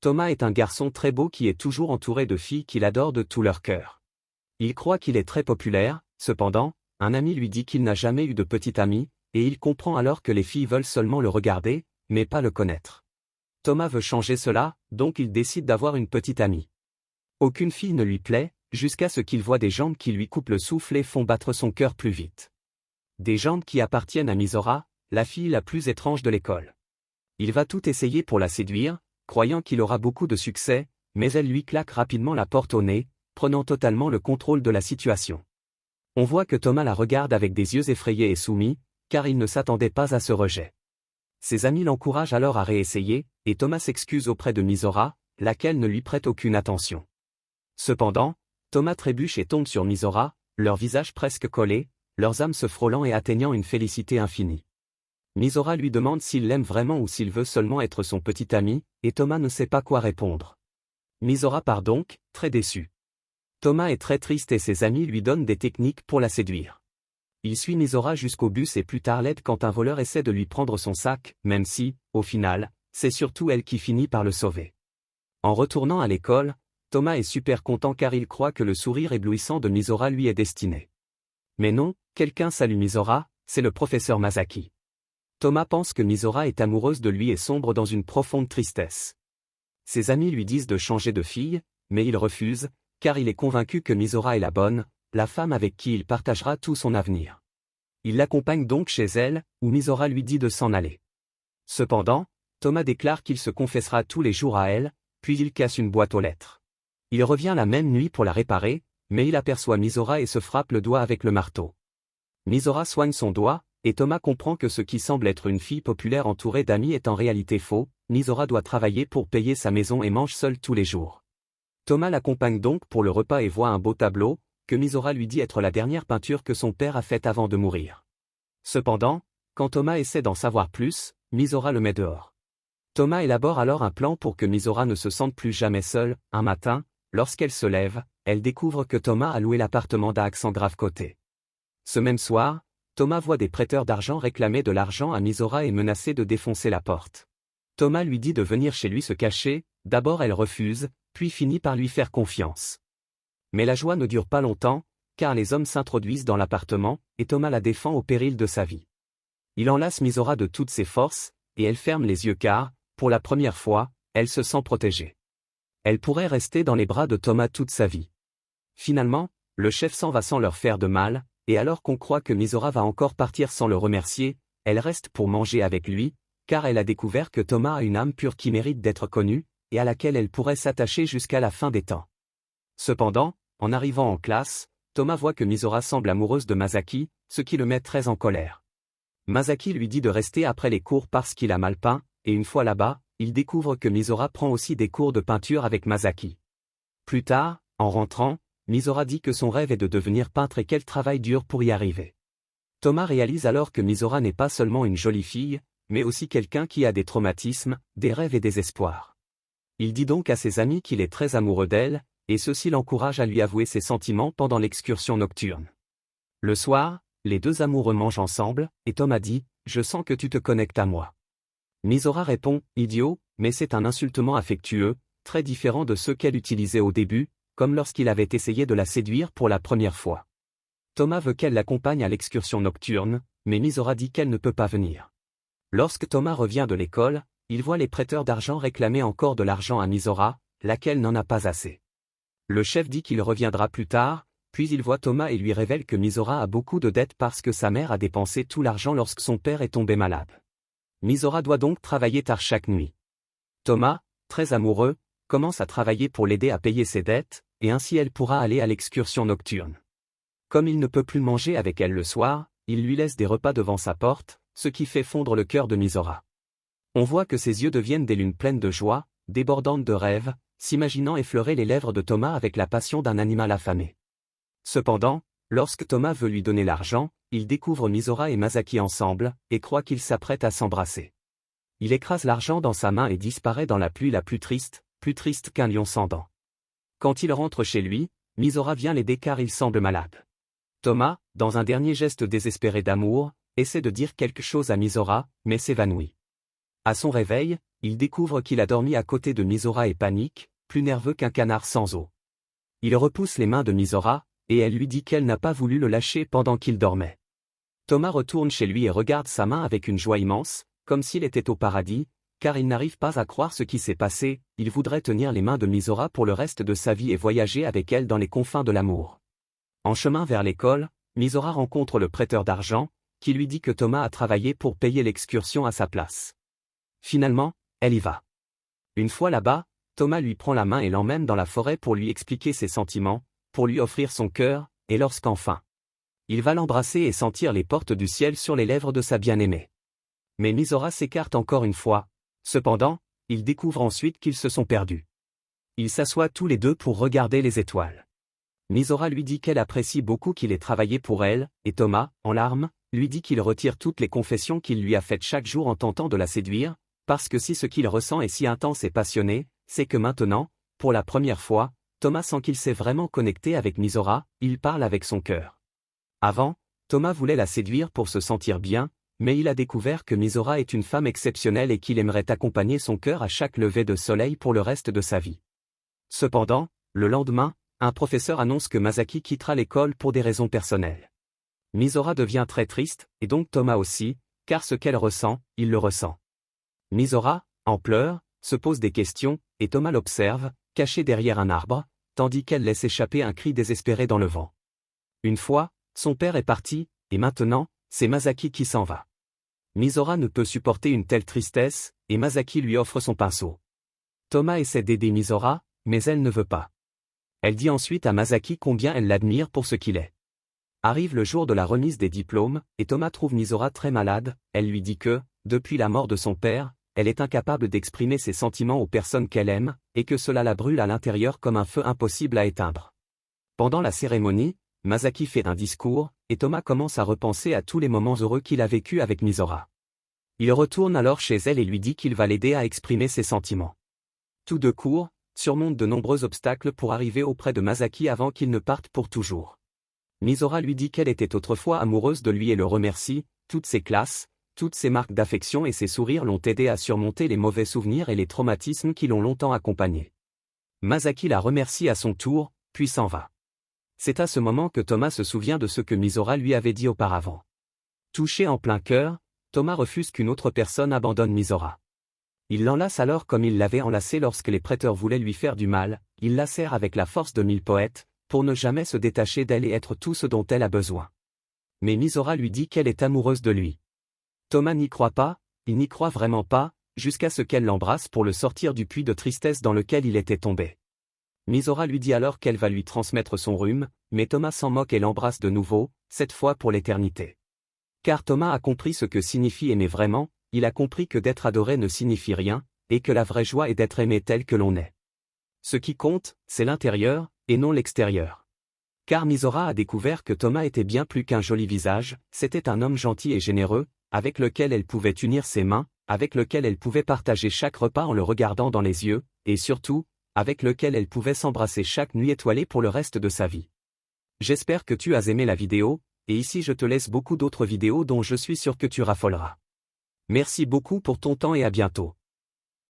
Thomas est un garçon très beau qui est toujours entouré de filles qu'il adore de tout leur cœur. Il croit qu'il est très populaire, cependant, un ami lui dit qu'il n'a jamais eu de petite amie, et il comprend alors que les filles veulent seulement le regarder, mais pas le connaître. Thomas veut changer cela, donc il décide d'avoir une petite amie. Aucune fille ne lui plaît, jusqu'à ce qu'il voit des jambes qui lui coupent le souffle et font battre son cœur plus vite. Des jambes qui appartiennent à Misora, la fille la plus étrange de l'école. Il va tout essayer pour la séduire, croyant qu'il aura beaucoup de succès, mais elle lui claque rapidement la porte au nez, prenant totalement le contrôle de la situation. On voit que Thomas la regarde avec des yeux effrayés et soumis, car il ne s'attendait pas à ce rejet. Ses amis l'encouragent alors à réessayer, et Thomas s'excuse auprès de Misora, laquelle ne lui prête aucune attention. Cependant, Thomas trébuche et tombe sur Misora, leurs visages presque collés, leurs âmes se frôlant et atteignant une félicité infinie. Misora lui demande s'il l'aime vraiment ou s'il veut seulement être son petit ami, et Thomas ne sait pas quoi répondre. Misora part donc, très déçu. Thomas est très triste et ses amis lui donnent des techniques pour la séduire. Il suit Misora jusqu'au bus et plus tard l'aide quand un voleur essaie de lui prendre son sac, même si, au final, c'est surtout elle qui finit par le sauver. En retournant à l'école, Thomas est super content car il croit que le sourire éblouissant de Misora lui est destiné. Mais non, quelqu'un salue Misora, c'est le professeur Masaki. Thomas pense que Misora est amoureuse de lui et sombre dans une profonde tristesse. Ses amis lui disent de changer de fille, mais il refuse, car il est convaincu que Misora est la bonne, la femme avec qui il partagera tout son avenir. Il l'accompagne donc chez elle, où Misora lui dit de s'en aller. Cependant, Thomas déclare qu'il se confessera tous les jours à elle, puis il casse une boîte aux lettres. Il revient la même nuit pour la réparer, mais il aperçoit Misora et se frappe le doigt avec le marteau. Misora soigne son doigt, et Thomas comprend que ce qui semble être une fille populaire entourée d'amis est en réalité faux. Misora doit travailler pour payer sa maison et mange seule tous les jours. Thomas l'accompagne donc pour le repas et voit un beau tableau, que Misora lui dit être la dernière peinture que son père a faite avant de mourir. Cependant, quand Thomas essaie d'en savoir plus, Misora le met dehors. Thomas élabore alors un plan pour que Misora ne se sente plus jamais seule. Un matin, lorsqu'elle se lève, elle découvre que Thomas a loué l'appartement d'Axan Grave Côté. Ce même soir, Thomas voit des prêteurs d'argent réclamer de l'argent à Misora et menacer de défoncer la porte. Thomas lui dit de venir chez lui se cacher, d'abord elle refuse, puis finit par lui faire confiance. Mais la joie ne dure pas longtemps, car les hommes s'introduisent dans l'appartement, et Thomas la défend au péril de sa vie. Il enlace Misora de toutes ses forces, et elle ferme les yeux car, pour la première fois, elle se sent protégée. Elle pourrait rester dans les bras de Thomas toute sa vie. Finalement, le chef s'en va sans leur faire de mal, et alors qu'on croit que Misora va encore partir sans le remercier, elle reste pour manger avec lui, car elle a découvert que Thomas a une âme pure qui mérite d'être connue, et à laquelle elle pourrait s'attacher jusqu'à la fin des temps. Cependant, en arrivant en classe, Thomas voit que Misora semble amoureuse de Masaki, ce qui le met très en colère. Masaki lui dit de rester après les cours parce qu'il a mal peint, et une fois là-bas, il découvre que Misora prend aussi des cours de peinture avec Masaki. Plus tard, en rentrant, Misora dit que son rêve est de devenir peintre et qu'elle travaille dur pour y arriver. Thomas réalise alors que Misora n'est pas seulement une jolie fille, mais aussi quelqu'un qui a des traumatismes, des rêves et des espoirs. Il dit donc à ses amis qu'il est très amoureux d'elle, et ceux-ci l'encouragent à lui avouer ses sentiments pendant l'excursion nocturne. Le soir, les deux amoureux mangent ensemble, et Thomas dit « Je sens que tu te connectes à moi ». Misora répond « Idiot », mais c'est un insultement affectueux, très différent de ceux qu'elle utilisait au début, comme lorsqu'il avait essayé de la séduire pour la première fois. Thomas veut qu'elle l'accompagne à l'excursion nocturne, mais Misora dit qu'elle ne peut pas venir. Lorsque Thomas revient de l'école, il voit les prêteurs d'argent réclamer encore de l'argent à Misora, laquelle n'en a pas assez. Le chef dit qu'il reviendra plus tard, puis il voit Thomas et lui révèle que Misora a beaucoup de dettes parce que sa mère a dépensé tout l'argent lorsque son père est tombé malade. Misora doit donc travailler tard chaque nuit. Thomas, très amoureux, commence à travailler pour l'aider à payer ses dettes, et ainsi elle pourra aller à l'excursion nocturne. Comme il ne peut plus manger avec elle le soir, il lui laisse des repas devant sa porte, ce qui fait fondre le cœur de Misora. On voit que ses yeux deviennent des lunes pleines de joie, débordantes de rêves, s'imaginant effleurer les lèvres de Thomas avec la passion d'un animal affamé. Cependant, lorsque Thomas veut lui donner l'argent, il découvre Misora et Masaki ensemble, et croit qu'ils s'apprêtent à s'embrasser. Il écrase l'argent dans sa main et disparaît dans la pluie la plus triste qu'un lion sans dents. Quand il rentre chez lui, Misora vient l'aider car il semble malade. Thomas, dans un dernier geste désespéré d'amour, essaie de dire quelque chose à Misora, mais s'évanouit. À son réveil, il découvre qu'il a dormi à côté de Misora et panique, plus nerveux qu'un canard sans eau. Il repousse les mains de Misora, et elle lui dit qu'elle n'a pas voulu le lâcher pendant qu'il dormait. Thomas retourne chez lui et regarde sa main avec une joie immense, comme s'il était au paradis, car il n'arrive pas à croire ce qui s'est passé, il voudrait tenir les mains de Misora pour le reste de sa vie et voyager avec elle dans les confins de l'amour. En chemin vers l'école, Misora rencontre le prêteur d'argent, qui lui dit que Thomas a travaillé pour payer l'excursion à sa place. Finalement, elle y va. Une fois là-bas, Thomas lui prend la main et l'emmène dans la forêt pour lui expliquer ses sentiments, pour lui offrir son cœur, et lorsqu'enfin il va l'embrasser et sentir les portes du ciel sur les lèvres de sa bien-aimée. Mais Misora s'écarte encore une fois, cependant, ils découvrent ensuite qu'ils se sont perdus. Ils s'assoient tous les deux pour regarder les étoiles. Misora lui dit qu'elle apprécie beaucoup qu'il ait travaillé pour elle, et Thomas, en larmes, lui dit qu'il retire toutes les confessions qu'il lui a faites chaque jour en tentant de la séduire, parce que si ce qu'il ressent est si intense et passionné, c'est que maintenant, pour la première fois, Thomas sent qu'il s'est vraiment connecté avec Misora, il parle avec son cœur. Avant, Thomas voulait la séduire pour se sentir bien, mais il a découvert que Misora est une femme exceptionnelle et qu'il aimerait accompagner son cœur à chaque lever de soleil pour le reste de sa vie. Cependant, le lendemain, un professeur annonce que Masaki quittera l'école pour des raisons personnelles. Misora devient très triste, et donc Thomas aussi, car ce qu'elle ressent, il le ressent. Misora, en pleurs, se pose des questions, et Thomas l'observe, caché derrière un arbre, tandis qu'elle laisse échapper un cri désespéré dans le vent. Une fois, son père est parti, et maintenant, c'est Masaki qui s'en va. Misora ne peut supporter une telle tristesse, et Masaki lui offre son pinceau. Thomas essaie d'aider Misora, mais elle ne veut pas. Elle dit ensuite à Masaki combien elle l'admire pour ce qu'il est. Arrive le jour de la remise des diplômes, et Thomas trouve Misora très malade, elle lui dit que, depuis la mort de son père, elle est incapable d'exprimer ses sentiments aux personnes qu'elle aime, et que cela la brûle à l'intérieur comme un feu impossible à éteindre. Pendant la cérémonie, Masaki fait un discours, et Thomas commence à repenser à tous les moments heureux qu'il a vécus avec Misora. Il retourne alors chez elle et lui dit qu'il va l'aider à exprimer ses sentiments. Tous deux courent, surmontent de nombreux obstacles pour arriver auprès de Masaki avant qu'il ne parte pour toujours. Misora lui dit qu'elle était autrefois amoureuse de lui et le remercie, toutes ses classes, toutes ses marques d'affection et ses sourires l'ont aidé à surmonter les mauvais souvenirs et les traumatismes qui l'ont longtemps accompagné. Masaki la remercie à son tour, puis s'en va. C'est à ce moment que Thomas se souvient de ce que Misora lui avait dit auparavant. Touché en plein cœur, Thomas refuse qu'une autre personne abandonne Misora. Il l'enlace alors comme il l'avait enlacée lorsque les prêteurs voulaient lui faire du mal, il la serre avec la force de 1000 poètes, pour ne jamais se détacher d'elle et être tout ce dont elle a besoin. Mais Misora lui dit qu'elle est amoureuse de lui. Thomas n'y croit pas, il n'y croit vraiment pas, jusqu'à ce qu'elle l'embrasse pour le sortir du puits de tristesse dans lequel il était tombé. Misora lui dit alors qu'elle va lui transmettre son rhume, mais Thomas s'en moque et l'embrasse de nouveau, cette fois pour l'éternité. Car Thomas a compris ce que signifie aimer vraiment, il a compris que d'être adoré ne signifie rien, et que la vraie joie est d'être aimé tel que l'on est. Ce qui compte, c'est l'intérieur, et non l'extérieur. Car Misora a découvert que Thomas était bien plus qu'un joli visage, c'était un homme gentil et généreux, avec lequel elle pouvait unir ses mains, avec lequel elle pouvait partager chaque repas en le regardant dans les yeux, et surtout, avec lequel elle pouvait s'embrasser chaque nuit étoilée pour le reste de sa vie. J'espère que tu as aimé la vidéo, et ici je te laisse beaucoup d'autres vidéos dont je suis sûr que tu raffoleras. Merci beaucoup pour ton temps et à bientôt.